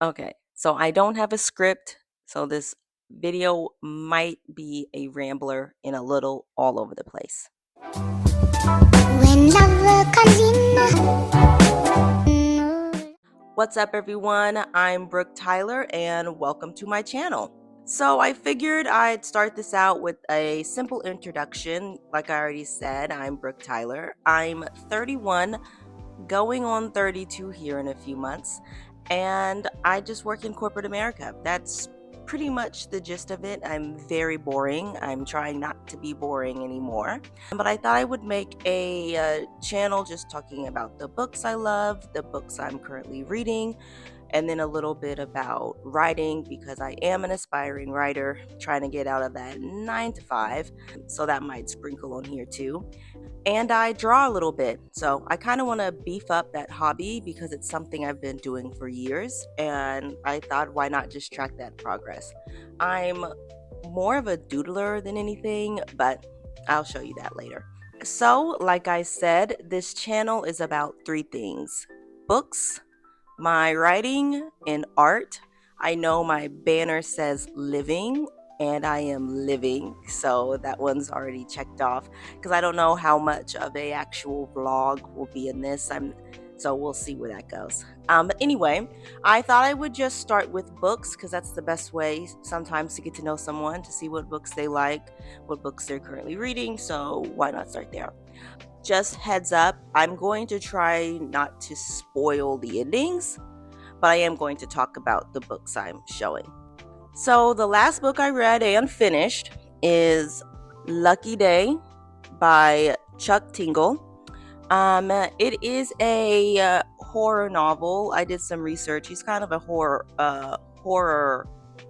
Okay, so I don't have a script, so this video might be a rambler and a little all over the place. When love comes in. What's up, everyone? I'm Brooke Tyler, and welcome to my channel. So I figured I'd start this out with a simple introduction. Like I already said, I'm Brooke Tyler. I'm 31, going on 32 here in a few months, and I just work in corporate America. That's pretty much the gist of it. I'm very boring. I'm trying not to be boring anymore. But I thought I would make a channel just talking about the books I love, the books I'm currently reading, and then a little bit about writing because I am an aspiring writer trying to get out of that 9 to 5. So that might sprinkle on here too. And I draw a little bit. So I kind of want to beef up that hobby because it's something I've been doing for years. And I thought, why not just track that progress? I'm more of a doodler than anything, but I'll show you that later. So, like I said, this channel is about 3 things: books, my writing, and art. I know my banner says living, and I am living, so that one's already checked off because I don't know how much of a actual vlog will be in this. So we'll see where that goes. But anyway, I thought I would just start with books because that's the best way sometimes to get to know someone, to see what books they like, what books they're currently reading. So why not start there? Just heads up, I'm going to try not to spoil the endings, but I am going to talk about the books I'm showing. So the last book I read and finished is Lucky Day by Chuck Tingle. It is a horror novel. I did some research. He's kind of a horror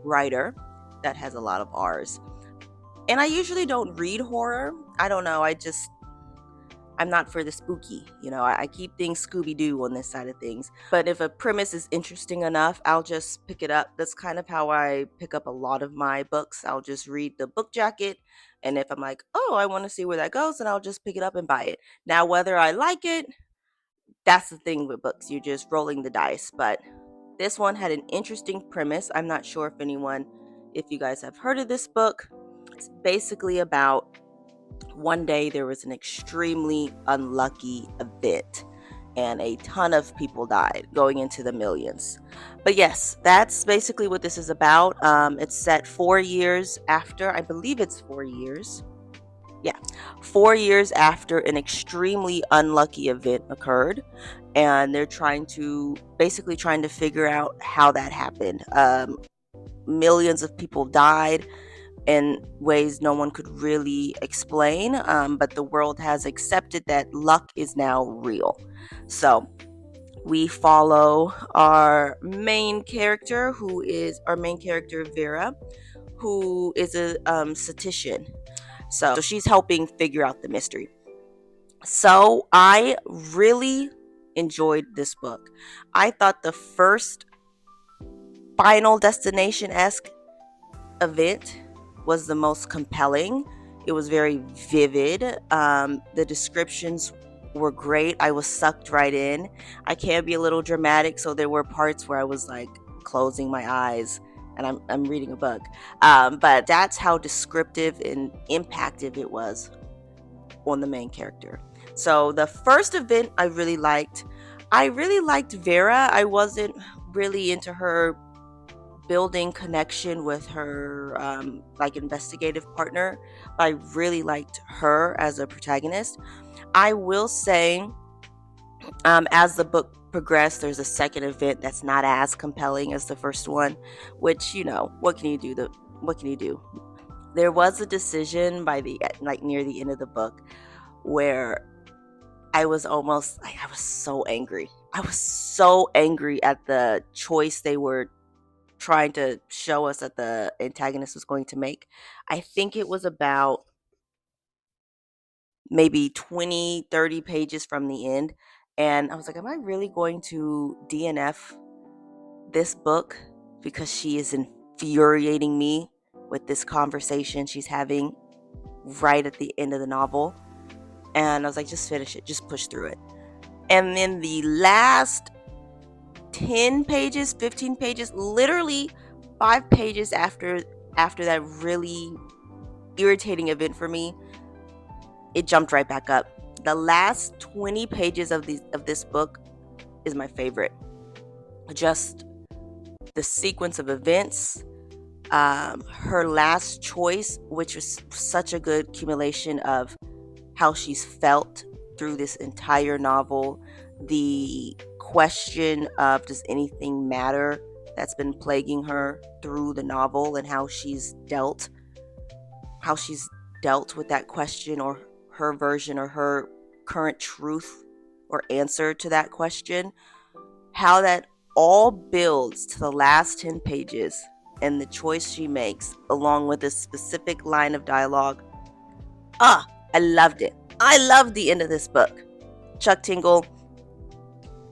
writer that has a lot of R's. And I usually don't read horror. I don't know. I'm not for the spooky. I keep things Scooby-Doo on this side of things. But if a premise is interesting enough, I'll just pick it up. That's kind of how I pick up a lot of my books. I'll just read the book jacket. And if I'm like, oh, I want to see where that goes, then I'll just pick it up and buy it. Now, whether I like it, that's the thing with books. You're just rolling the dice. But this one had an interesting premise. I'm not sure if you guys have heard of this book. It's basically about one day there was an extremely unlucky event and a ton of people died, going into the millions. But yes, that's basically what this is about. It's set 4 years after, I believe it's 4 years. Yeah, 4 years after an extremely unlucky event occurred, and they're trying to figure out how that happened. Millions of people died in ways no one could really explain, but the world has accepted that luck is now real. So we follow our main character, Vera, who is a statistician. So she's helping figure out the mystery. So I really enjoyed this book. I thought the first Final Destination-esque event was the most compelling. It was very vivid. The descriptions were great. I was sucked right in. I can be a little dramatic, so there were parts where I was like closing my eyes and I'm reading a book. But that's how descriptive and impactful it was on the main character. So the first event I really liked. I really liked Vera. I wasn't really into her building connection with her investigative partner, but I really liked her as a protagonist. I will say, as the book progressed, there's a second event that's not as compelling as the first one, which, what can you do? There was a decision near the end of the book where I was so angry. I was so angry at the choice they were trying to show us that the antagonist was going to make. I think it was about maybe 20-30 pages from the end, and I was like, am I really going to DNF this book because she is infuriating me with this conversation she's having right at the end of the novel? And I was like, just finish it, just push through it. And then the last 10 pages, 15 pages, literally 5 pages after that really irritating event for me, it jumped right back up. The last 20 pages of this book is my favorite. Just the sequence of events, her last choice, which was such a good accumulation of how she's felt through this entire novel, the question of does anything matter that's been plaguing her through the novel, and how she's dealt with that question, or her version, or her current truth or answer to that question, how that all builds to the last 10 pages and the choice she makes, along with a specific line of dialogue. I loved it. I loved the end of this book. Chuck Tingle,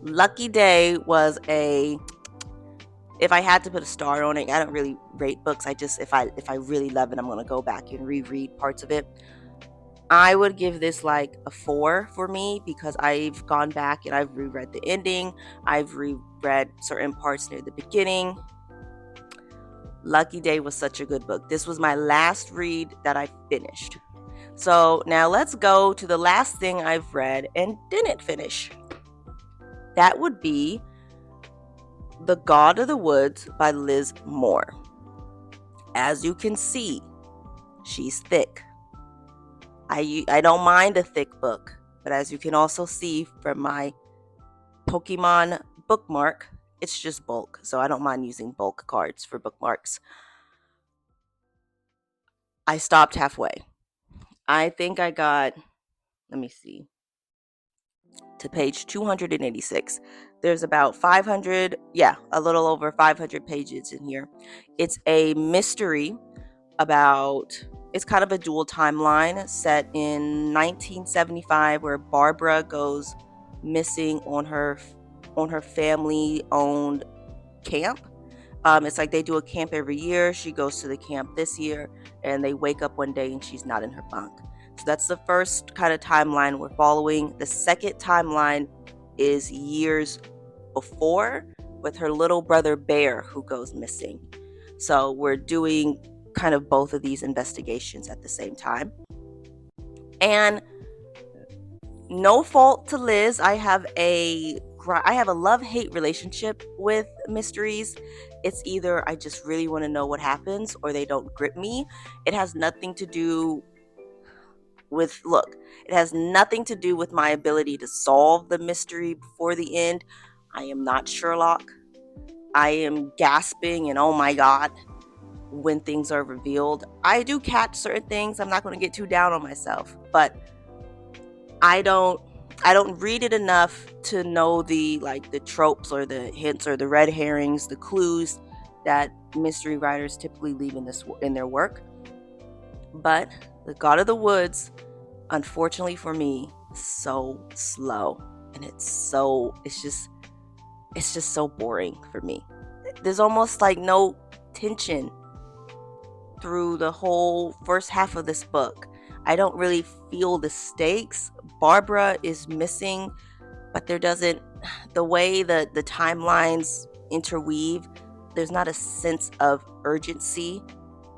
Lucky Day was if I had to put a star on it, I don't really rate books. I just, if I really love it, I'm going to go back and reread parts of it. I would give this like a 4 for me, because I've gone back and I've reread the ending. I've reread certain parts near the beginning. Lucky Day was such a good book. This was my last read that I finished. So now let's go to the last thing I've read and didn't finish. That would be The God of the Woods by Liz Moore. As you can see, she's thick. I don't mind a thick book, but as you can also see from my Pokemon bookmark, it's just bulk, so I don't mind using bulk cards for bookmarks. I stopped halfway. I think I got, let me see, to page 286. There's about 500, a little over 500 pages in here. It's a mystery about, it's kind of a dual timeline set in 1975, where Barbara goes missing on her family-owned camp. It's like they do a camp every year. She goes to the camp this year, and they wake up one day and she's not in her bunk. So that's the first kind of timeline we're following. The second timeline is years before, with her little brother Bear, who goes missing. So we're doing kind of both of these investigations at the same time. And no fault to Liz, I have a love-hate relationship with mysteries. It's either I just really want to know what happens, or they don't grip me. It has nothing to do with my ability to solve the mystery before the end. I am not Sherlock. I am gasping and oh my God when things are revealed. I do catch certain things. I'm not going to get too down on myself, but I don't read it enough to know the tropes or the hints or the red herrings, the clues that mystery writers typically leave in their work. But The God of the Woods, unfortunately for me, so slow, and it's just so boring for me. There's almost like no tension through the whole first half of this book. I don't really feel the stakes. Barbara is missing, but the way that the timelines interweave, there's not a sense of urgency,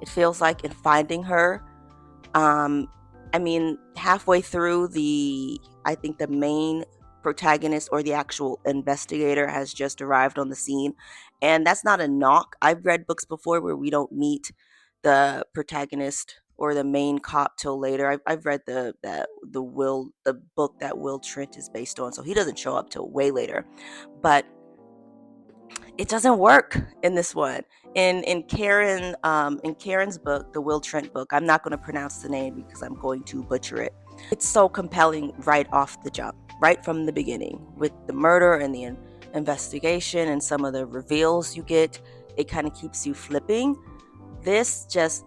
it feels like, in finding her. Halfway through, I think the main protagonist, or the actual investigator, has just arrived on the scene, and that's not a knock. I've read books before where we don't meet the protagonist or the main cop till later. I've read the book that Will Trent is based on, so he doesn't show up till way later. But it doesn't work in this one. In Karen's book, the Will Trent book, I'm not going to pronounce the name because I'm going to butcher it. It's so compelling right off the jump, right from the beginning, with the murder and the investigation and some of the reveals you get. It kind of keeps you flipping. This just,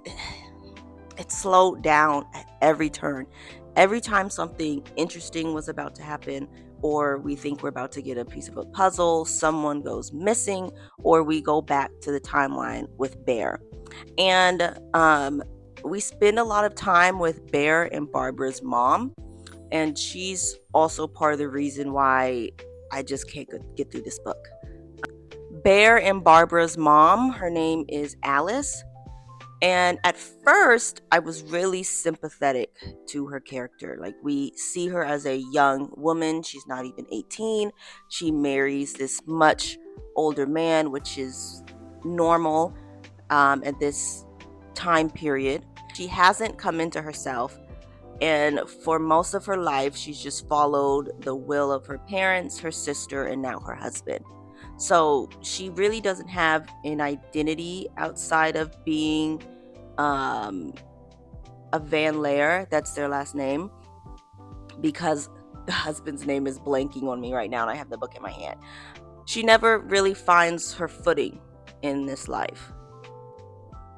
it slowed down at every turn. Every time something interesting was about to happen, or we think we're about to get a piece of a puzzle, someone goes missing, or we go back to the timeline with Bear. And we spend a lot of time with Bear and Barbara's mom, and she's also part of the reason why I just can't get through this book. Bear and Barbara's mom, her name is Alice. And at first, I was really sympathetic to her character. Like, we see her as a young woman. She's not even 18. She marries this much older man, which is normal at this time period. She hasn't come into herself. And for most of her life, she's just followed the will of her parents, her sister, and now her husband. So she really doesn't have an identity outside of being a Van Laer. That's their last name, because the husband's name is blanking on me right now and I have the book in my hand. She never really finds her footing in this life.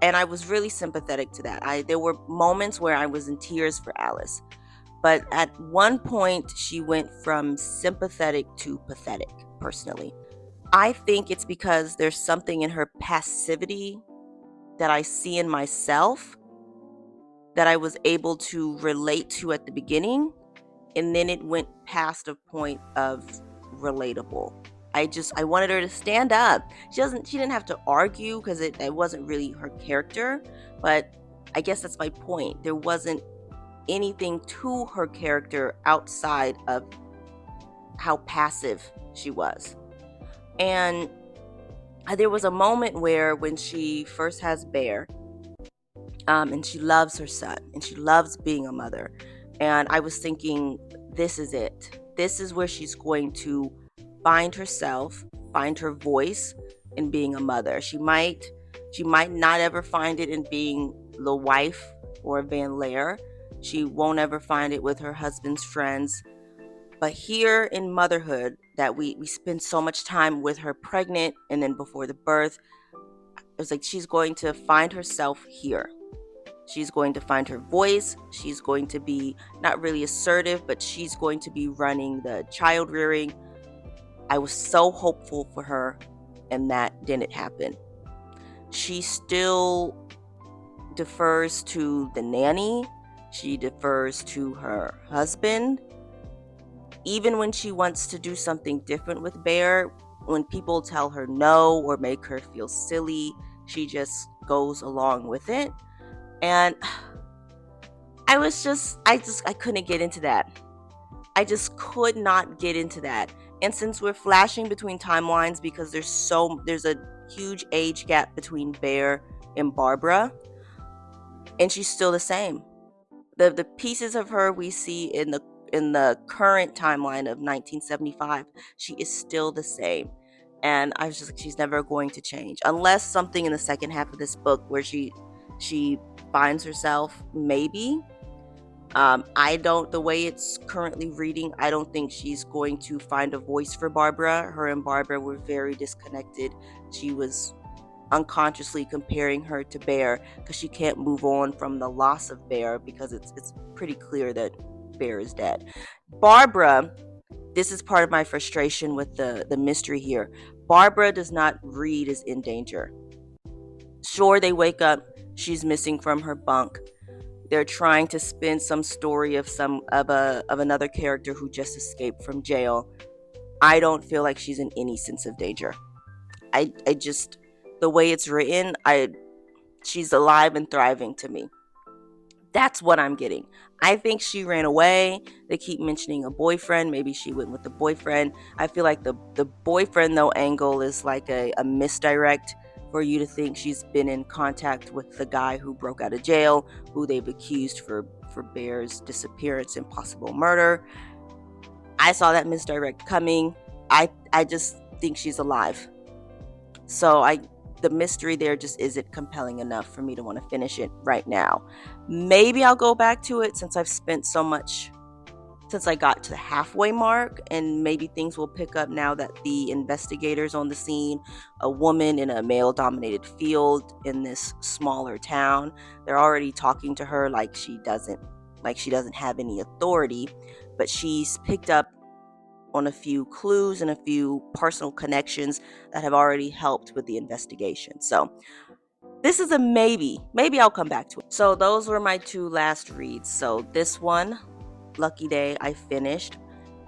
And I was really sympathetic to that. There were moments where I was in tears for Alice. But at one point, she went from sympathetic to pathetic, personally. I think it's because there's something in her passivity that I see in myself that I was able to relate to at the beginning. And then it went past a point of relatable. I wanted her to stand up. She didn't have to argue because it wasn't really her character, but I guess that's my point. There wasn't anything to her character outside of how passive she was. And there was a moment where when she first has Bear, and she loves her son and she loves being a mother. And I was thinking, this is it. This is where she's going to find herself, find her voice in being a mother. She might not ever find it in being the wife or Van Laer. She won't ever find it with her husband's friends. But here in motherhood, that we spend so much time with her pregnant and then before the birth, it was like she's going to find herself here. She's going to find her voice. She's going to be not really assertive, but she's going to be running the child rearing. I was so hopeful for her, and that didn't happen. She still defers to the nanny. She defers to her husband. Even when she wants to do something different with Bear, when people tell her no or make her feel silly, she just goes along with it. And I couldn't get into that. I just could not get into that. And since we're flashing between timelines because there's a huge age gap between Bear and Barbara, and she's still the same. The pieces of her we see in the current timeline of 1975, she is still the same. And I was just like, she's never going to change unless something in the second half of this book where she finds herself, maybe. The way it's currently reading, I don't think she's going to find a voice for Barbara. Her and Barbara were very disconnected. She was unconsciously comparing her to Bear because she can't move on from the loss of Bear because it's pretty clear that Bear is dead. Barbara, this is part of my frustration with the mystery here. Barbara does not read as in danger. Sure, they wake up, she's missing from her bunk. They're trying to spin some story of another character who just escaped from jail. I don't feel like she's in any sense of danger. I just, the way it's written, she's alive and thriving to me. That's what I'm getting. I think she ran away. They keep mentioning a boyfriend. Maybe she went with the boyfriend. I feel like the boyfriend, though, angle is like a misdirect for you to think she's been in contact with the guy who broke out of jail, who they've accused for Bear's disappearance and possible murder. I saw that misdirect coming. I just think she's alive. So the mystery there just isn't compelling enough for me to want to finish it right now. Maybe I'll go back to it since I've spent so much since I got to the halfway mark, and maybe things will pick up now that the investigator's on the scene, a woman in a male-dominated field in this smaller town. They're already talking to her like she doesn't have any authority, but she's picked up on a few clues and a few personal connections that have already helped with the investigation. So this is a maybe. Maybe I'll come back to it. So those were my two last reads. So this one, Lucky Day, I finished.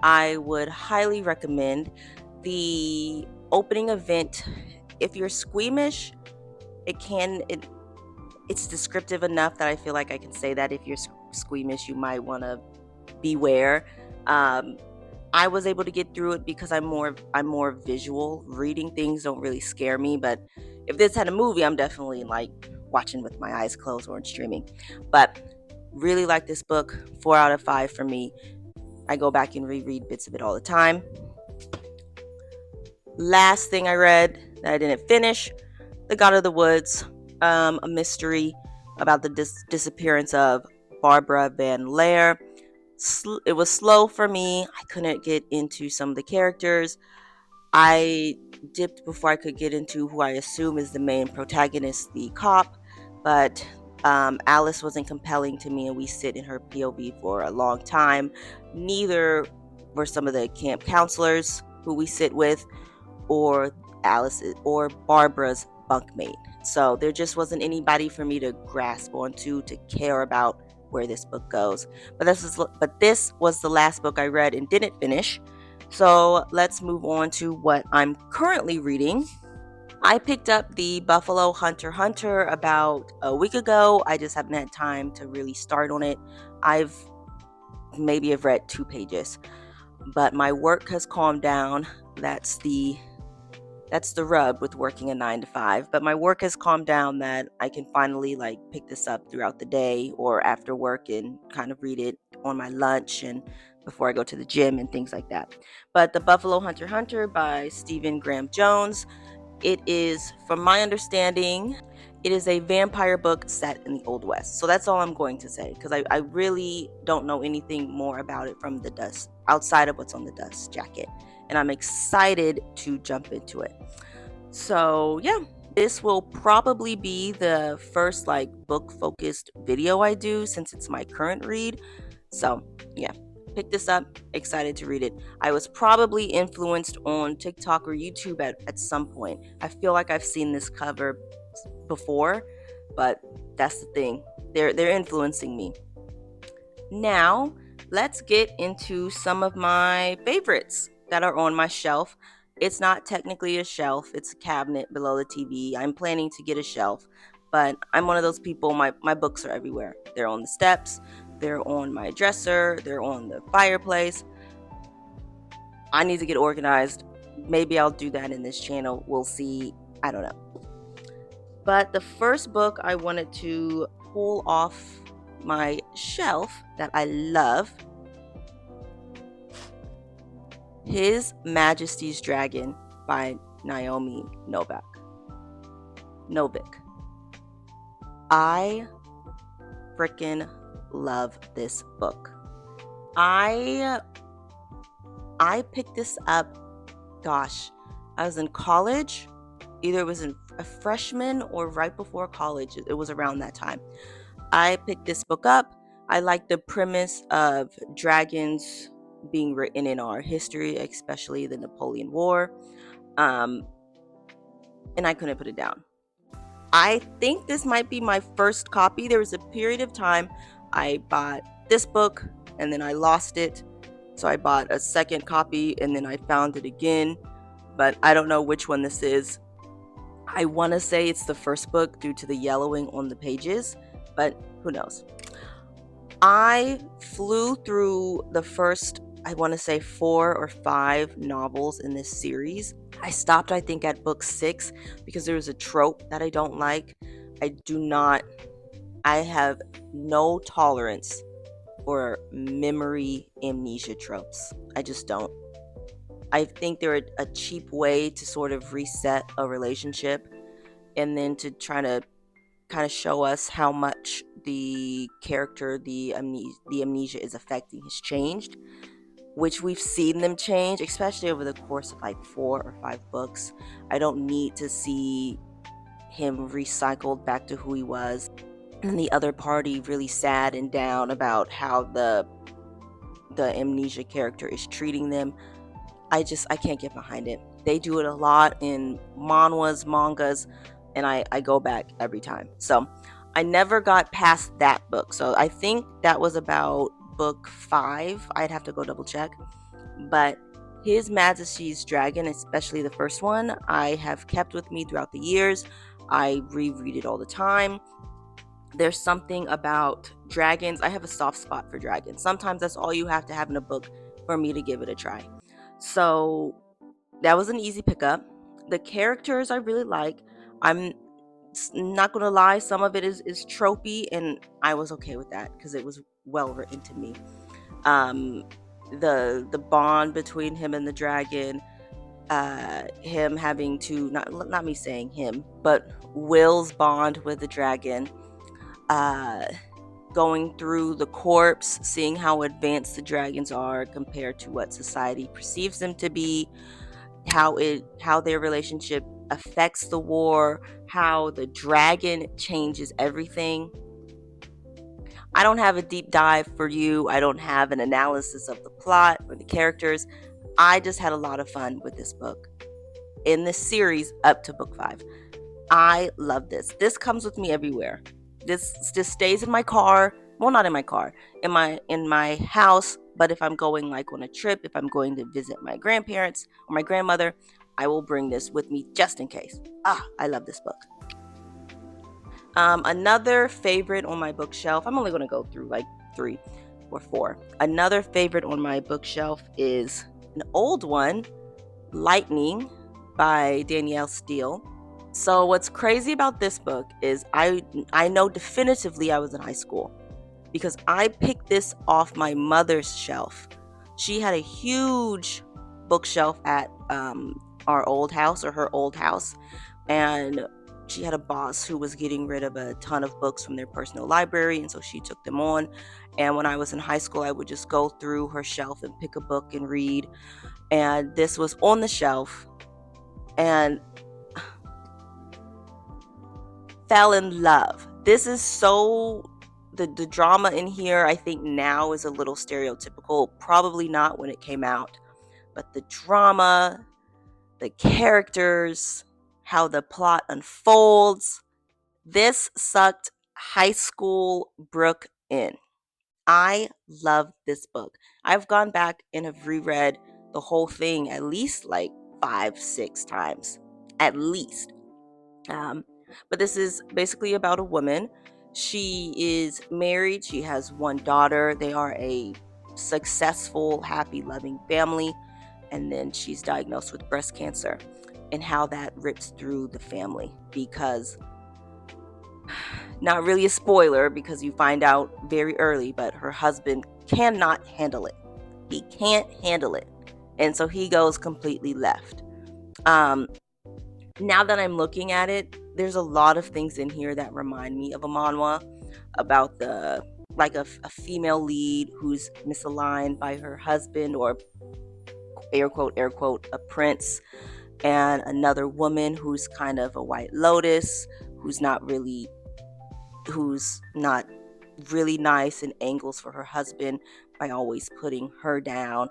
I would highly recommend. The opening event, if you're squeamish, it's descriptive enough that I feel like I can say that if you're squeamish, you might want to beware. I was able to get through it because I'm more visual. Reading things don't really scare me, but if this had a movie, I'm definitely like watching with my eyes closed or in streaming. But really like this book, 4 out of 5 for me. I go back and reread bits of it all the time. Last thing I read that I didn't finish, The God of the Woods, a mystery about the disappearance of Barbara Van Leer. It was slow for me. I couldn't get into some of the characters. I dipped before I could get into who I assume is the main protagonist, the cop, but Alice wasn't compelling to me, and we sit in her POV for a long time. Neither were some of the camp counselors who we sit with, or Alice's or Barbara's bunkmate. So there just wasn't anybody for me to grasp onto, to care about where this book goes. But this was the last book I read and didn't finish. So let's move on to what I'm currently reading. I picked up the Buffalo Hunter Hunter about a week ago. I just haven't had time to really start on it. I've read 2 pages, but my work has calmed down. That's the rub with working a 9 to 5. But my work has calmed down that I can finally like pick this up throughout the day or after work and kind of read it on my lunch and before I go to the gym and things like that. But the Buffalo Hunter Hunter by Stephen Graham Jones, it is, from my understanding, it is a vampire book set in the Old West. So that's all I'm going to say, because I really don't know anything more about it from the dust, outside of what's on the dust jacket. And I'm excited to jump into it. So yeah, this will probably be the first like book focused video I do since it's my current read. So yeah, pick this up, excited to read it. I was probably influenced on TikTok or YouTube at some point. I feel like I've seen this cover before, but that's the thing. They're influencing me. Now, let's get into some of my favorites that are on my shelf. It's not technically a shelf, it's a cabinet below the TV. I'm planning to get a shelf, but I'm one of those people, my books are everywhere. They're on the steps, they're on my dresser, they're on the fireplace. I need to get organized. Maybe I'll do that in this channel. We'll see. I don't know. But the first book I wanted to pull off my shelf that I love, His Majesty's Dragon by Naomi Novik. I freaking love this book. I picked this up, gosh, I was in college. Either it was a freshman or right before college. It was around that time. I picked this book up. I like the premise of dragons being written in our history, especially the Napoleon War. And I couldn't put it down. I think this might be my first copy. There was a period of time I bought this book and then I lost it. So I bought a second copy and then I found it again. But I don't know which one this is. I want to say it's the first book due to the yellowing on the pages, but who knows. I flew through the first, I want to say 4 or 5 novels in this series. I stopped, I think, at book 6 because there was a trope that I don't like. I have no tolerance for memory amnesia tropes. I just don't. I think they're a cheap way to sort of reset a relationship and then to try to kind of show us how much the character, the amnesia is affecting has changed, which we've seen them change, especially over the course of like 4 or 5 books. I don't need to see him recycled back to who he was and the other party really sad and down about how the amnesia character is treating them. I can't get behind it. They do it a lot in mangas, and I go back every time. So I never got past that book. So I think that was about book 5. I'd have to go double check. But His Majesty's dragon, especially the first one, I have kept with me throughout the years. I reread it all the time. There's something about dragons. I have a soft spot for dragons. Sometimes that's all you have to have in a book for me to give it a try. So that was an easy pickup. The characters I really like. I'm not gonna lie, some of it is tropey, and I was okay with that because it was well written to me. Um, the bond between him and the dragon, him having to not me saying him, but Will's bond with the dragon, uh, going through the corpse, seeing how advanced the dragons are compared to what society perceives them to be, how their relationship affects the war, how the dragon changes everything. I don't have a deep dive for you. I don't have an analysis of the plot or the characters. I just had a lot of fun with this book in this series up to book 5. I love this. This comes with me everywhere. This just stays in my car. Well, not in my car, in my house. But if I'm going like on a trip, if I'm going to visit my grandparents or my grandmother, I will bring this with me just in case. I love this book. Another favorite on my bookshelf. I'm only going to go through like 3 or 4. Another favorite on my bookshelf is an old one, Lightning by Danielle Steele. So what's crazy about this book is I know definitively I was in high school because I picked this off my mother's shelf. She had a huge bookshelf at our old house, or her old house, and she had a boss who was getting rid of a ton of books from their personal library, and so she took them on. And when I was in high school, I would just go through her shelf and pick a book and read. And this was on the shelf, and fell in love. This is so the drama in here, I think now is a little stereotypical. Probably not when it came out, but the drama, the characters, how the plot unfolds. This sucked high school Brooke in. I love this book. I've gone back and have reread the whole thing at least like 5-6 times. At least. But this is basically about a woman. She is married. She has one daughter. They are a successful, happy, loving family. And then she's diagnosed with breast cancer, and how that rips through the family because, not really a spoiler because you find out very early, but her husband cannot handle it. He can't handle it. And so he goes completely left. Now that I'm looking at it, there's a lot of things in here that remind me of a manhwa about the like a female lead who's misaligned by her husband, or air quote, a prince, and another woman who's kind of a white lotus, who's not really nice and angles for her husband by always putting her down.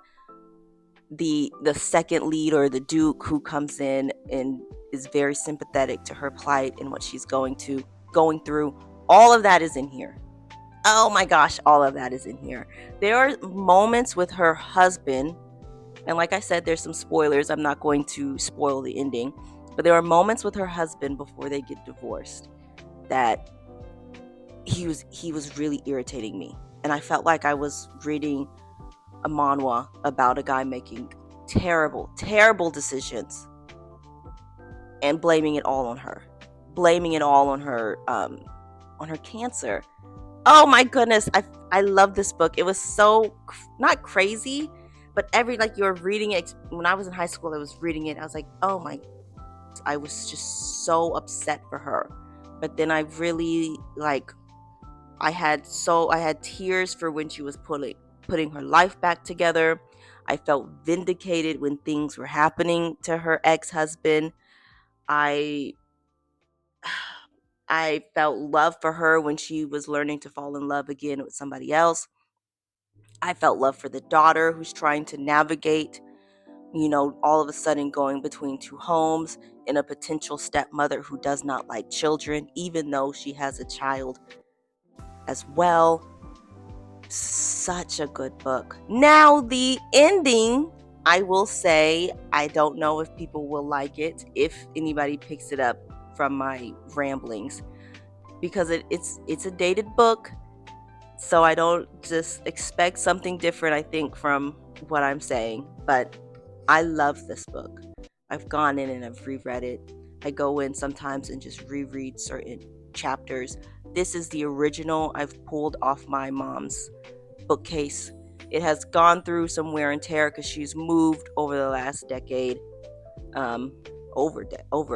The second lead, or the duke, who comes in and is very sympathetic to her plight and what she's going through. All of that is in here. Oh my gosh, all of that is in here. There are moments with her husband, and like I said, there's some spoilers. I'm not going to spoil the ending, but there are moments with her husband before they get divorced that he was really irritating me, and I felt like I was reading a manhwa about a guy making terrible decisions and blaming it all on her on her cancer. Oh my goodness, I love this book. It was so not crazy, but you're reading it. When I was in high school, I was reading it. I was like, oh my, I was just so upset for her. But then I really I had tears for when she was putting her life back together. I felt vindicated when things were happening to her ex-husband. I felt love for her when she was learning to fall in love again with somebody else. I felt love for the daughter who's trying to navigate, all of a sudden going between 2 homes, and a potential stepmother who does not like children, even though she has a child as well. Such a good book. Now, the ending I will say I don't know if people will like it, if anybody picks it up from my ramblings, because it's a dated book, so I don't just expect something different, I think, from what I'm saying. But I love this book. I've gone in and I've reread it. I go in sometimes and just reread certain chapters. This is the original I've pulled off my mom's bookcase. It has gone through some wear and tear because she's moved over the last decade, um, over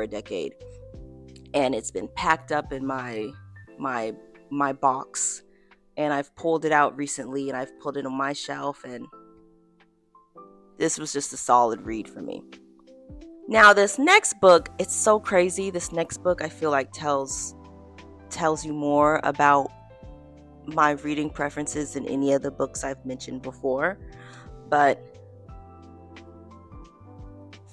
a decade, and it's been packed up in my my box. And I've pulled it out recently, and I've put it on my shelf, and this was just a solid read for me. Now, this next book, it's so crazy. This next book, I feel like tells you more about my reading preferences than any of the books I've mentioned before. But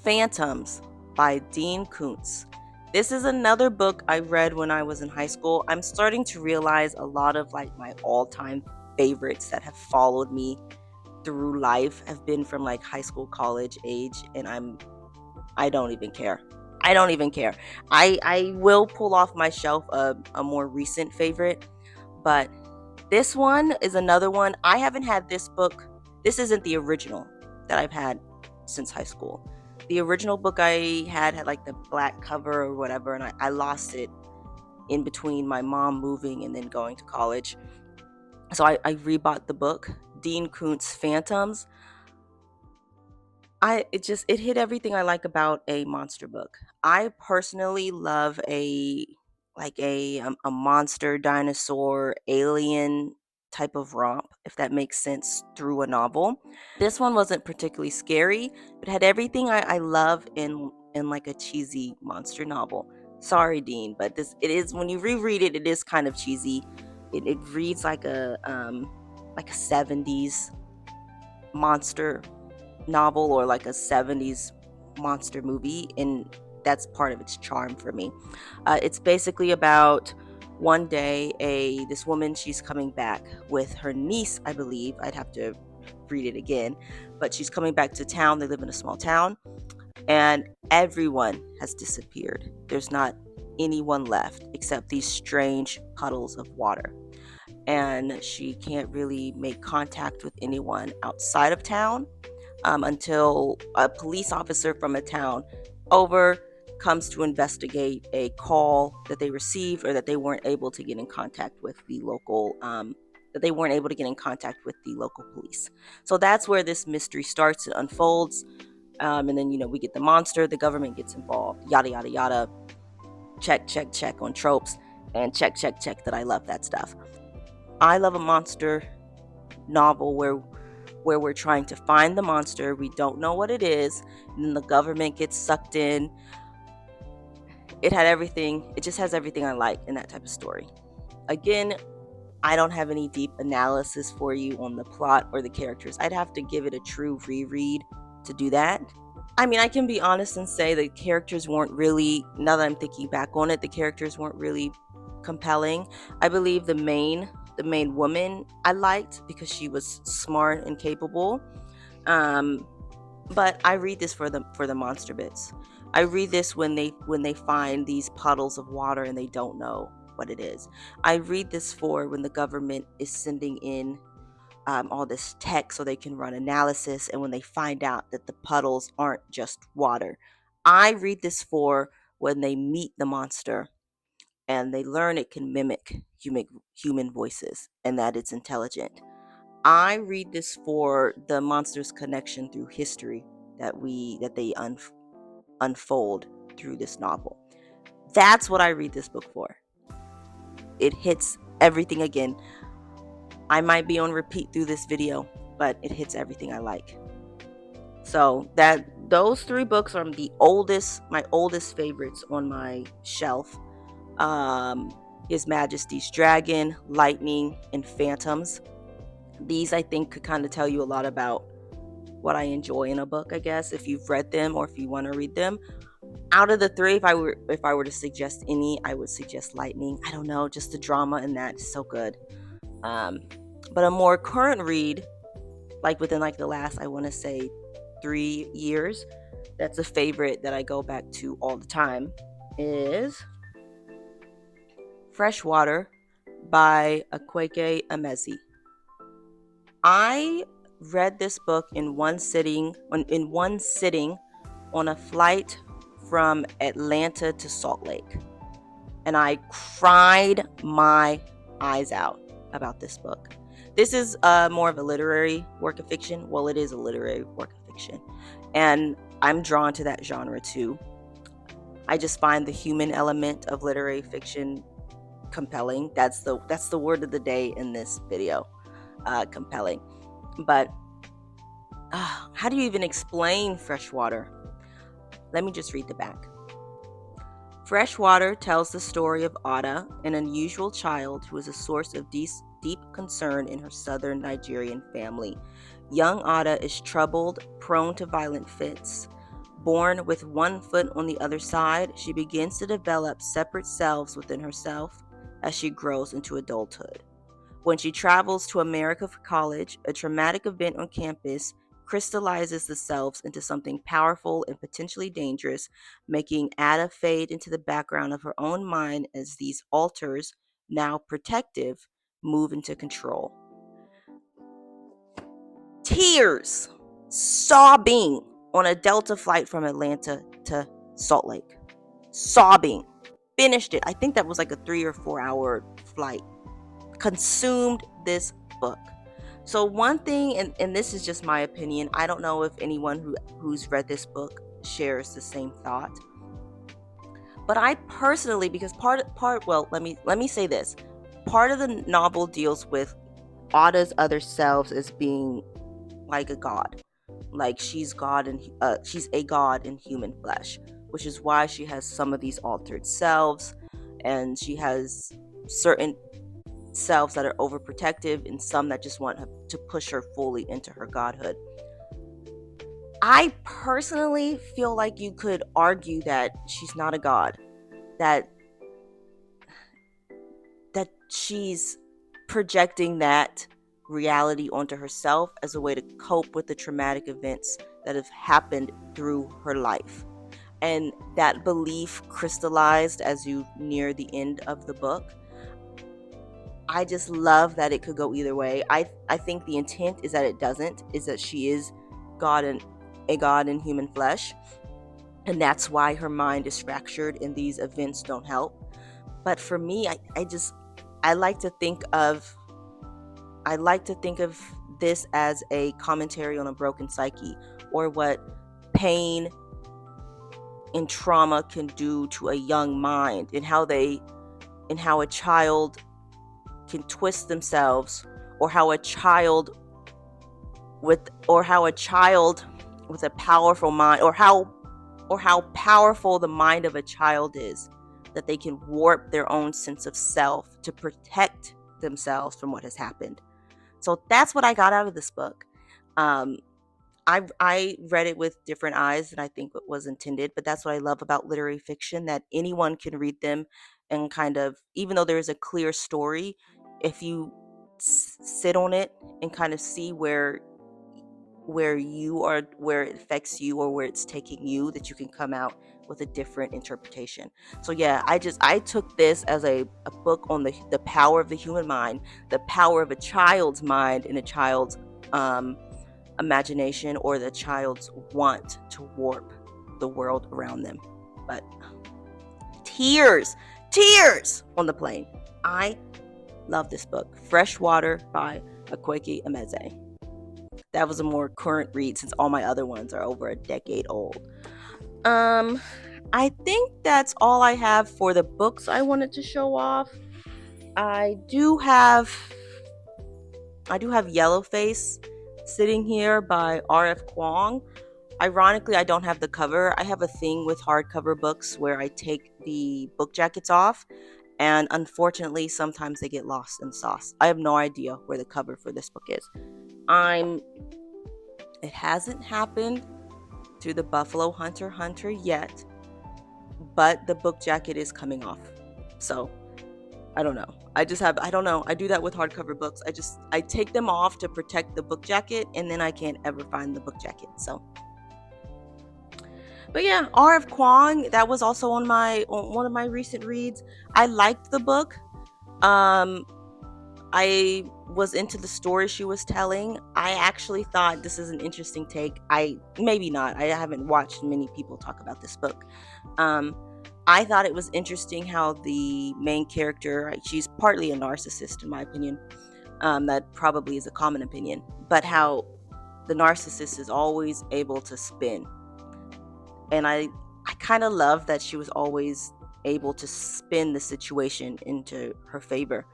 Phantoms by Dean Koontz. This is another book I read when I was in high school. I'm starting to realize a lot of like my all-time favorites that have followed me through life have been from like high school, college age, and I don't even care. I don't even care. I will pull off my shelf a more recent favorite, but this one is another one. I haven't had this book. This isn't the original that I've had since high school. The original book I had like the black cover or whatever, and I lost it in between my mom moving and then going to college. So I rebought the book, Dean Koontz Phantoms. It hit everything I like about a monster book. I personally love a monster dinosaur alien type of romp, if that makes sense, through a novel. This one wasn't particularly scary, but had everything I love in like a cheesy monster novel. Sorry, Dean, but it is, when you reread it, it is kind of cheesy. It reads like a 70s monster novel or like a 70s monster movie, and that's part of its charm for me. It's basically about one day this woman, she's coming back with her niece, I believe. I'd have to read it again, but she's coming back to town. They live in a small town, and everyone has disappeared. There's not anyone left except these strange puddles of water, and she can't really make contact with anyone outside of town, until a police officer from a town over comes to investigate a call that they received, or that they weren't able to get in contact with the local police. So that's where this mystery starts and unfolds. And then we get the monster, the government gets involved, yada yada yada. Check on tropes, and check that I love that stuff. I love a monster novel where we're trying to find the monster. We don't know what it is, and then the government gets sucked in. It had everything. It just has everything I like in that type of story. Again, I don't have any deep analysis for you on the plot or the characters. I'd have to give it a true reread to do that. I mean, I can be honest and say the characters weren't really, now that I'm thinking back on it, the characters weren't really compelling. I believe the main woman I liked because she was smart and capable. But I read this for the monster bits. I read this when they find these puddles of water and they don't know what it is. I read this for when the government is sending in all this tech so they can run analysis, and when they find out that the puddles aren't just water. I read this for when they meet the monster and they learn it can mimic human voices and that it's intelligent. I read this for the monster's connection through history that they unfold through this novel. That's what I read this book for. It hits everything again. I might be on repeat through this video, but it hits everything I like. So those three books are my oldest favorites on my shelf. His Majesty's Dragon, Lightning, and Phantoms. These, I think, could kind of tell you a lot about what I enjoy in a book, I guess, if you've read them or if you want to read them. Out of the three, if I were to suggest any, I would suggest Lightning. I don't know, just the drama in that is so good. But a more current read, like within like the last, I want to say 3 years. That's a favorite that I go back to all the time, is Freshwater by Akwaeke Emezi. I read this book in one sitting on a flight from Atlanta to Salt Lake. And I cried my eyes out about this book. This is more of a literary work of fiction. Well, it is a literary work of fiction. And I'm drawn to that genre too. I just find the human element of literary fiction compelling. That's the word of the day in this video. Compelling. But how do you even explain Freshwater? Let me just read the back. Freshwater tells the story of Ada, an unusual child who is a source of deep concern in her southern Nigerian family. Young Ada is troubled, prone to violent fits. Born with one foot on the other side, she begins to develop separate selves within herself as she grows into adulthood. When she travels to America for college, a traumatic event on campus crystallizes the selves into something powerful and potentially dangerous, making Ada fade into the background of her own mind as these alters, now protective, move into control. Tears, sobbing on a Delta flight from Atlanta to Salt Lake. Sobbing. Finished it. I think that was like a 3 or 4 hour flight. Consumed this book. So one thing, and this is just my opinion, I don't know if anyone who's read this book shares the same thought, but I personally, because let me say this, part of the novel deals with Ada's other selves as being like a god, like she's a god in human flesh, which is why she has some of these altered selves, and she has certain selves that are overprotective and some that just want to push her fully into her godhood. I personally feel like you could argue that she's not a god, that she's projecting that reality onto herself as a way to cope with the traumatic events that have happened through her life. And that belief crystallized as you near the end of the book. I just love that it could go either way. I think the intent is that it doesn't, is that she is a god in human flesh. And that's why her mind is fractured and these events don't help. But for me, I like to think of this as a commentary on a broken psyche, or what pain and trauma can do to a young mind, and how a child can twist themselves, or how a child with a powerful mind, or how powerful the mind of a child is, that they can warp their own sense of self to protect themselves from what has happened. So that's what I got out of this book. I read it with different eyes than I think it was intended, but that's what I love about literary fiction, that anyone can read them and kind of, even though there is a clear story, if you sit on it and kind of see where you are, where it affects you, or where it's taking you, that you can come out with a different interpretation. So yeah, I took this as a book on the power of the human mind, the power of a child's mind and a child's imagination, or the child's want to warp the world around them. But tears on the plane. I love this book, Freshwater by Akwaeke Emezi. That was a more current read, since all my other ones are over a decade old. I think that's all I have for the books I wanted to show off. I do have Yellowface sitting here by R.F. Kuang. Ironically, I don't have the cover. I have a thing with hardcover books where I take the book jackets off, and unfortunately, sometimes they get lost in the sauce. I have no idea where the cover for this book is. It hasn't happened to the Buffalo Hunter yet, but the book jacket is coming off. So I don't know. I don't know. I do that with hardcover books. I take them off to protect the book jacket, and then I can't ever find the book jacket. So But yeah, R.F. Kuang, that was also on one of my recent reads. I liked the book. Um, I was into the story she was telling. I actually thought this is an interesting take. Maybe not. I haven't watched many people talk about this book. Um, I thought it was interesting how the main character, she's partly a narcissist in my opinion. That probably is a common opinion, but how the narcissist is always able to spin. And I kind of love that she was always able to spin the situation into her favor.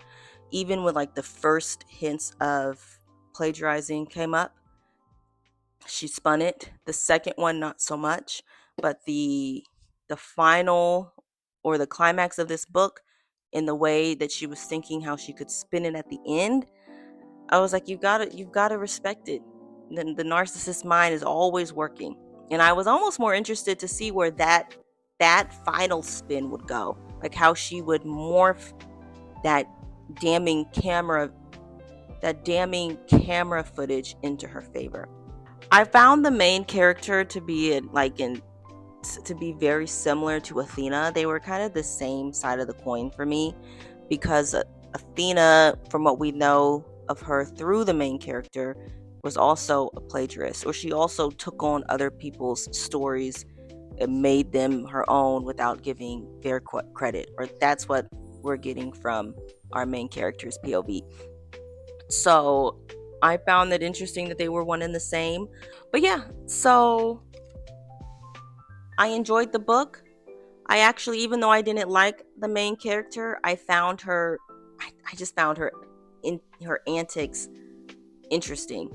Even when like the first hints of plagiarizing came up, she spun it. The second one not so much, but the final or the climax of this book, in the way that she was thinking how she could spin it at the end, I was like, you've gotta respect it. The narcissist mind is always working. And I was almost more interested to see where that final spin would go. Like how she would morph that damning camera that damning camera footage into her favor. I found the main character to be to be very similar to Athena. They were kind of the same side of the coin for me, because Athena, from what we know of her through the main character, was also a plagiarist, or she also took on other people's stories and made them her own without giving fair credit. Or that's what we're getting from our main character's POV. So I found it interesting that they were one and the same. But yeah, so I enjoyed the book. I actually, even though I didn't like the main character, I just found her in her antics interesting.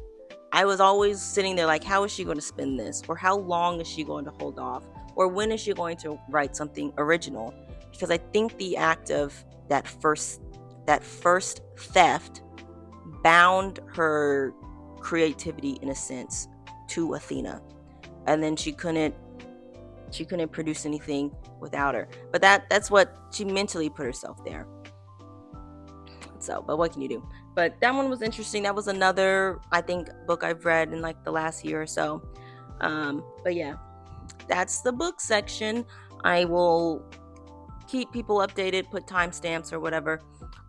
I was always sitting there like, how is she going to spin this? Or how long is she going to hold off? Or when is she going to write something original? Because I think the act of that first theft bound her creativity in a sense to Athena. And then she couldn't produce anything without her. But that's what she mentally put herself there. So, but what can you do? But that one was interesting. That was another, I think, book I've read in like the last year or so. But yeah, that's the book section. I will keep people updated, put timestamps or whatever.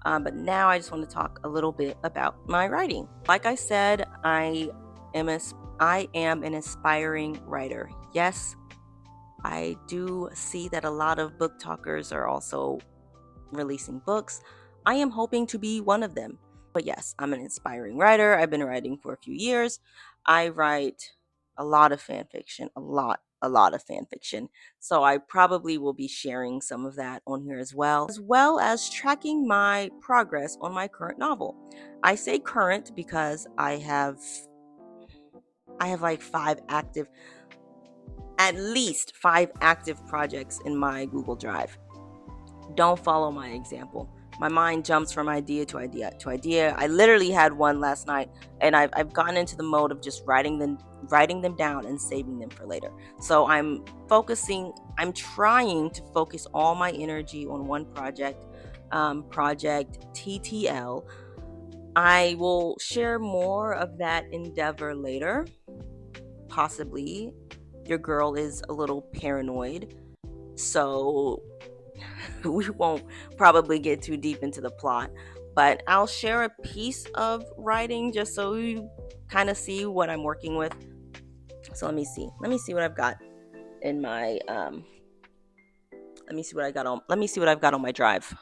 But now I just want to talk a little bit about my writing. Like I said, I am an aspiring writer. Yes, I do see that a lot of book talkers are also releasing books. I am hoping to be one of them. But yes, I'm an inspiring writer. I've been writing for a few years. I write a lot of fan fiction, a lot of fan fiction. So I probably will be sharing some of that on here as well as tracking my progress on my current novel. I say current because I have like at least 5 active projects in my Google Drive. Don't follow my example. My mind jumps from idea to idea to idea. I literally had one last night, and I've gotten into the mode of just writing them down and saving them for later. So I'm trying to focus all my energy on one project, project TTL. I will share more of that endeavor later. Possibly. Your girl is a little paranoid, so we won't probably get too deep into the plot, but I'll share a piece of writing just so you kind of see what I'm working with. So let me see what I've got in my let me see what I've got on my drive.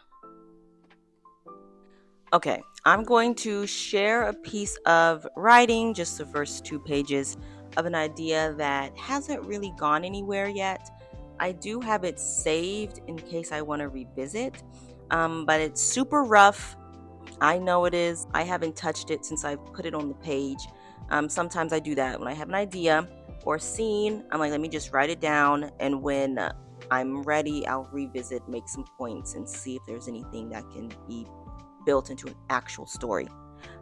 Okay, I'm going to share a piece of writing, just the first 2 pages of an idea that hasn't really gone anywhere yet. I do have it saved in case I want to revisit, but it's super rough. I know it is. I haven't touched it since I put it on the page. Sometimes I do that when I have an idea or a scene. I'm like, let me just write it down, and when I'm ready, I'll revisit, make some points, and see if there's anything that can be built into an actual story.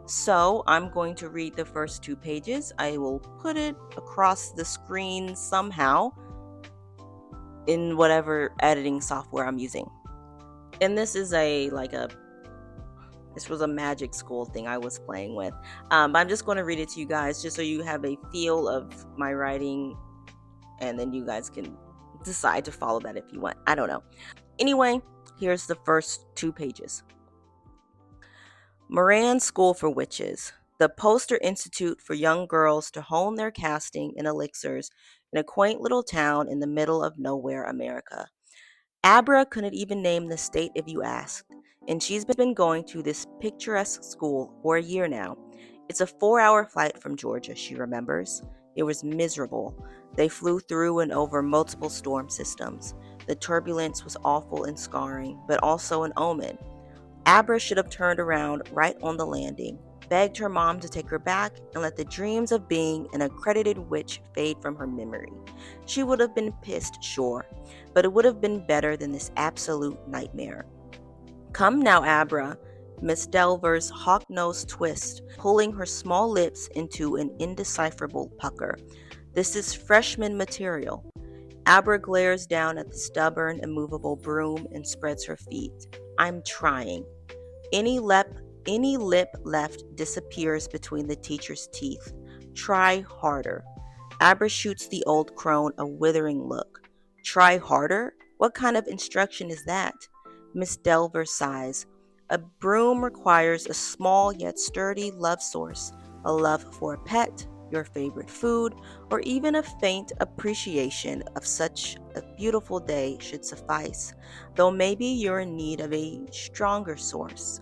So I'm going to read the first 2 pages. I will put it across the screen somehow in whatever editing software I'm using. And this is this was a magic school thing I was playing with. I'm just going to read it to you guys just so you have a feel of my writing and then you guys can decide to follow that if you want. I don't know. Anyway, here's the first 2 pages. Moran School for Witches, the poster institute for young girls to hone their casting and elixirs in a quaint little town in the middle of nowhere, America. Abra couldn't even name the state if you asked, and she's been going to this picturesque school for a year now. It's a 4-hour flight from Georgia, she remembers. It was miserable. They flew through and over multiple storm systems. The turbulence was awful and scarring, but also an omen. Abra should have turned around right on the landing, begged her mom to take her back, and let the dreams of being an accredited witch fade from her memory. She would have been pissed, sure, but it would have been better than this absolute nightmare. Come now, Abra, Miss Delver's hawk-nosed twist, pulling her small lips into an indecipherable pucker. This is freshman material. Abra glares down at the stubborn, immovable broom and spreads her feet. I'm trying. Any lip left disappears between the teacher's teeth. Try harder. Abra shoots the old crone a withering look. Try harder? What kind of instruction is that? Miss Delver sighs. A broom requires a small yet sturdy love source, a love for a pet, your favorite food, or even a faint appreciation of such a beautiful day should suffice, though maybe you're in need of a stronger source.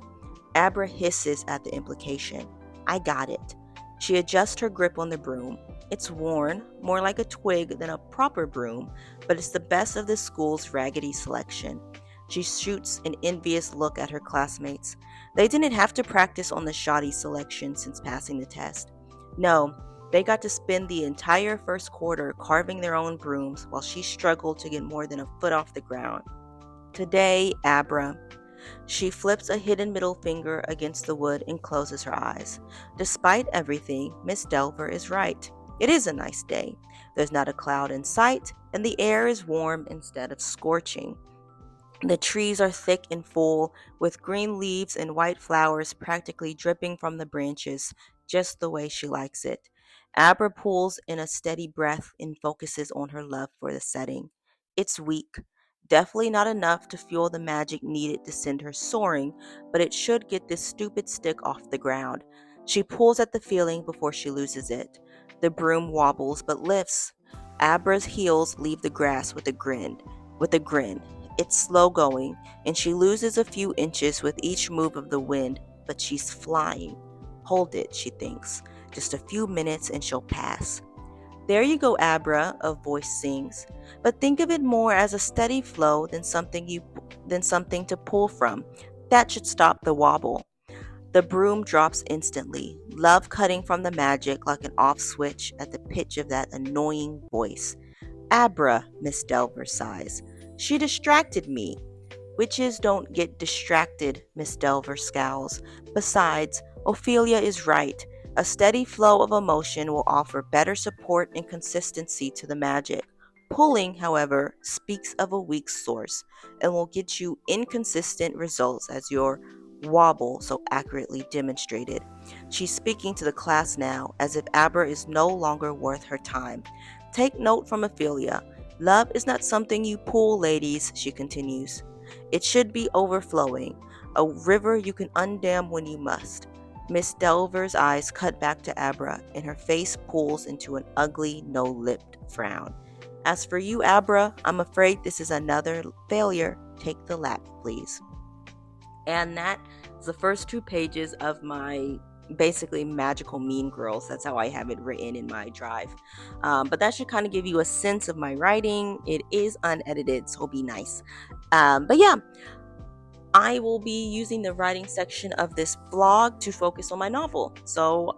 Abra hisses at the implication. I got it. She adjusts her grip on the broom. It's worn, more like a twig than a proper broom, but it's the best of the school's raggedy selection. She shoots an envious look at her classmates. They didn't have to practice on the shoddy selection since passing the test. No, they got to spend the entire first quarter carving their own brooms while she struggled to get more than a foot off the ground. Today, Abra. She flips a hidden middle finger against the wood and closes her eyes. Despite everything, Miss Delver is right. It is a nice day. There's not a cloud in sight, and the air is warm instead of scorching. The trees are thick and full, with green leaves and white flowers practically dripping from the branches, just the way she likes it. Abra pulls in a steady breath and focuses on her love for the setting. It's weak. Definitely not enough to fuel the magic needed to send her soaring, but it should get this stupid stick off the ground. She pulls at the feeling before she loses it. The broom wobbles but lifts. Abra's heels leave the grass with a grin. It's slow going, and she loses a few inches with each move of the wind, but she's flying. Hold it, she thinks. Just a few minutes and she'll pass. There you go, Abra, a voice sings. But think of it more as a steady flow than something to pull from. That should stop the wobble. The broom drops instantly, love cutting from the magic like an off switch at the pitch of that annoying voice. Abra, Miss Delver sighs. She distracted me. Witches don't get distracted, Miss Delver scowls. Besides, Ophelia is right. A steady flow of emotion will offer better support and consistency to the magic. Pulling, however, speaks of a weak source and will get you inconsistent results as your wobble so accurately demonstrated. She's speaking to the class now as if Abra is no longer worth her time. Take note from Ophelia. Love is not something you pull, ladies, she continues. It should be overflowing, a river you can undam when you must. Miss Delver's eyes cut back to Abra, and her face pulls into an ugly, no-lipped frown. As for you, Abra, I'm afraid this is another failure. Take the lap, please. And that is the first 2 pages of my basically magical mean girls. That's how I have it written in my drive. But that should kind of give you a sense of my writing. It is unedited, so be nice. But yeah, I will be using the writing section of this blog to focus on my novel. So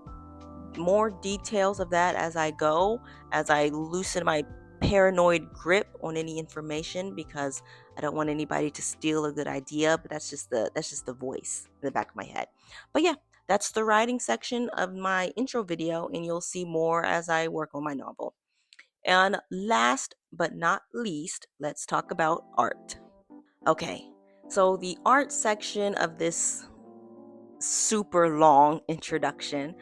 more details of that as I go, as I loosen my paranoid grip on any information, because I don't want anybody to steal a good idea, but that's just the voice in the back of my head. But yeah, that's the writing section of my intro video, and you'll see more as I work on my novel. And last but not least, let's talk about art. Okay, so the art section of this super long introduction,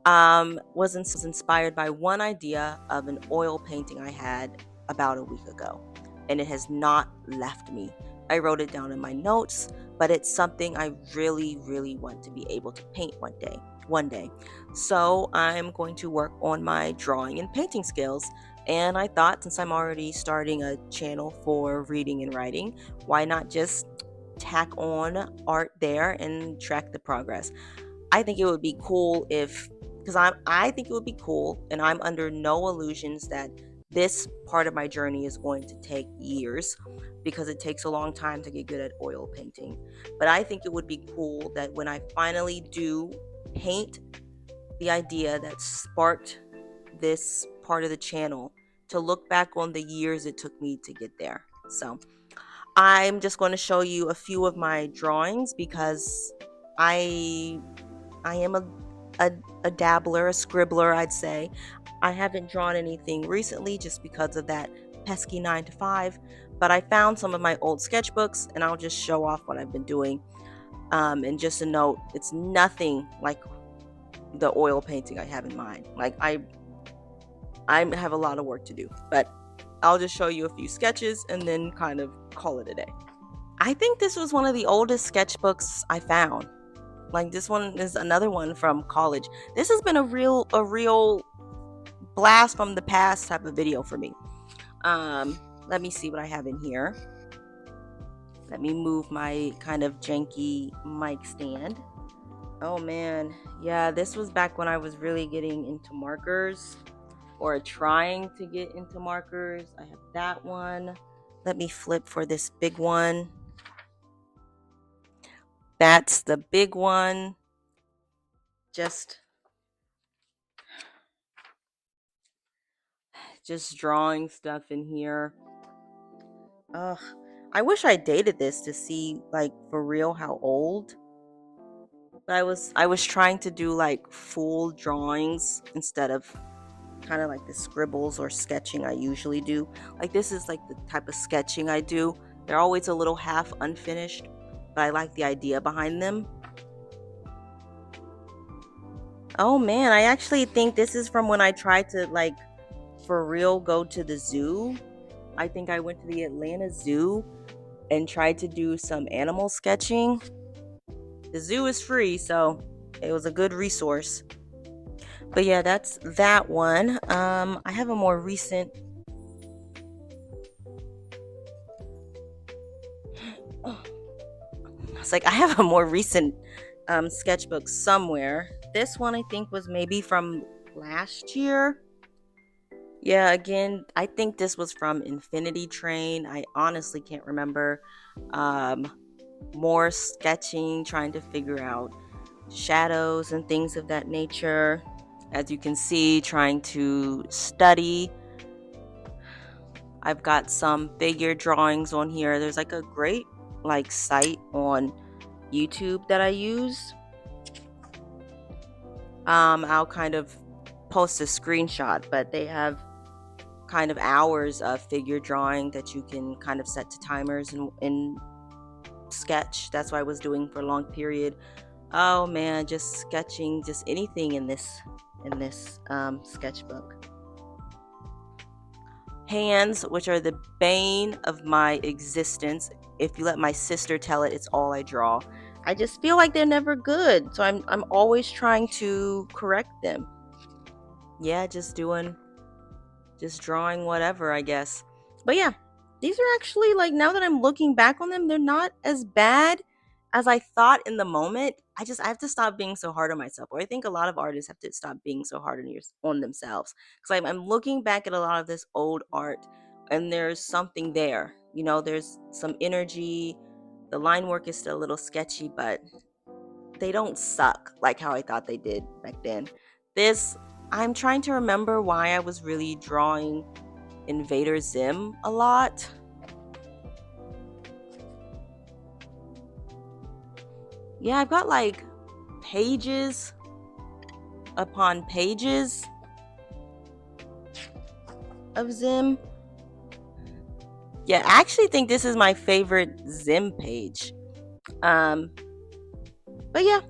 Was inspired by one idea of an oil painting I had about a week ago, and it has not left me. I wrote it down in my notes, but it's something I really, really want to be able to paint one day. One day. So I'm going to work on my drawing and painting skills. And I thought, since I'm already starting a channel for reading and writing, why not just tack on art there and track the progress? I think it would be cool if, because I think it would be cool, and I'm under no illusions that this part of my journey is going to take years, because it takes a long time to get good at oil painting. But I think it would be cool that when I finally do paint, the idea that sparked this part of the channel, to look back on the years it took me to get there. So I'm just going to show you a few of my drawings, because I I am a dabbler, a scribbler, I'd say. I haven't drawn anything recently just because of that pesky 9 to 5, but I found some of my old sketchbooks, and I'll just show off what I've been doing. And just a note, it's nothing like the oil painting I have in mind. Like I have a lot of work to do, but I'll just show you a few sketches and then kind of call it a day. I think this was one of the oldest sketchbooks I found. Like, this one is another one from college. This has been a real blast from the past type of video for me. Let me see what I have in here. Let me move my kind of janky mic stand. Oh man, yeah, this was back when I was really getting into markers, or trying to get into markers. I have that one. Let me flip for this big one. That's the big one. Just drawing stuff in here. Ugh. I wish I dated this to see, like, for real how old. But I was trying to do like full drawings instead of kind of like the scribbles or sketching I usually do. Like, this is like the type of sketching I do. They're always a little half unfinished, but I like the idea behind them. Oh man, I actually think this is from when I tried to, like, for real go to the zoo. I think I went to the Atlanta Zoo and tried to do some animal sketching. The zoo is free, so it was a good resource. But yeah, that's that one. I have a more recent. It's like I have a more recent sketchbook somewhere. This one I think was maybe from last year. Yeah, again, I think this was from Infinity Train. I honestly can't remember. Um, More sketching, trying to figure out shadows and things of that nature. As you can see, trying to study. I've got some figure drawings on here. There's like a great like site on YouTube that I use. I'll kind of post a screenshot, but they have kind of hours of figure drawing that you can kind of set to timers and sketch. That's what I was doing for a long period. Oh man, just sketching, just anything in this sketchbook. Hands, which are the bane of my existence. If you let my sister tell it, it's all I draw. I just feel like they're never good, so I'm always trying to correct them. Yeah, just drawing whatever, I guess. But yeah, these are actually, like, now that I'm looking back on them, they're not as bad as I thought in the moment. I have to stop being so hard on myself. Or I think a lot of artists have to stop being so hard on themselves. Because I'm looking back at a lot of this old art, and there's something there. You know, there's some energy. The line work is still a little sketchy, but they don't suck like how I thought they did back then. This, I'm trying to remember why I was really drawing Invader Zim a lot. Yeah, I've got like pages upon pages of Zim. Yeah, I actually think this is my favorite Zim page. But yeah,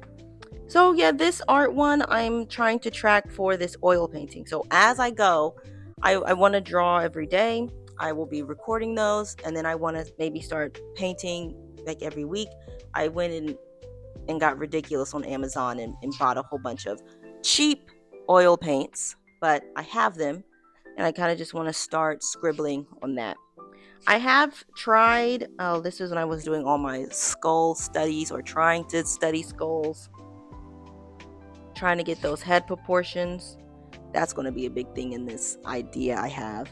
So yeah, this art one I'm trying to track for this oil painting. So as I go, I want to draw every day. I will be recording those, and then I want to maybe start painting like every week. I went and got ridiculous on Amazon and bought a whole bunch of cheap oil paints, but I have them, and I kind of just want to start scribbling on that. I have tried, oh, this is when I was doing all my skull studies or trying to study skulls, trying to get those head proportions. That's going to be a big thing in this idea I have.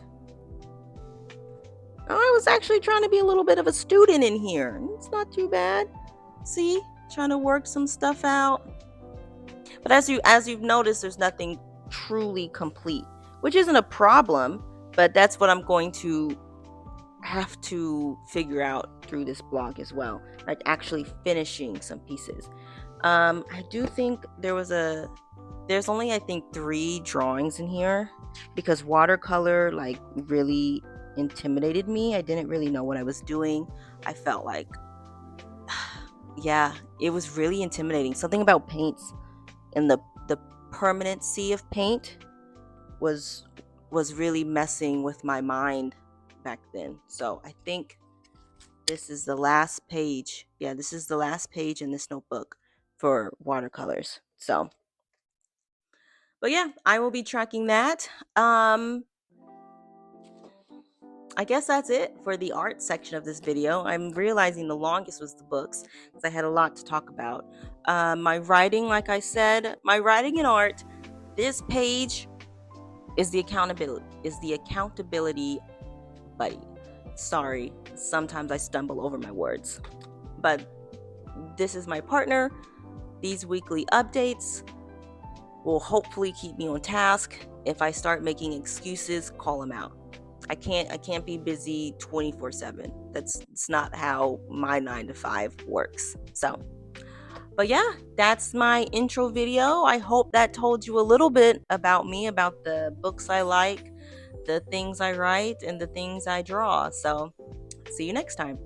I was actually trying to be a little bit of a student in here. It's not too bad. See, trying to work some stuff out. But as you've noticed, there's nothing truly complete, which isn't a problem, but that's what I'm going to have to figure out through this blog as well, like actually finishing some pieces. I do think there's only I think 3 drawings in here because watercolor like really intimidated me. I didn't really know what I was doing. I felt like yeah, it was really intimidating. Something about paints and the permanency of paint was really messing with my mind back then. So I think this is the last page. Yeah, this is the last page in this notebook for watercolors. So, but yeah, I will be tracking that. I guess that's it for the art section of this video. I'm realizing the longest was the books because I had a lot to talk about. My writing, like I said, my writing and art. This page is the accountability buddy. Sorry, sometimes I stumble over my words, but this is my partner. These weekly updates will hopefully keep me on task. If I start making excuses, call them out. I can't be busy 24/7. It's not how my 9 to 5 works. So, but yeah, that's my intro video. I hope that told you a little bit about me, about the books I like, the things I write, and the things I draw. So, see you next time.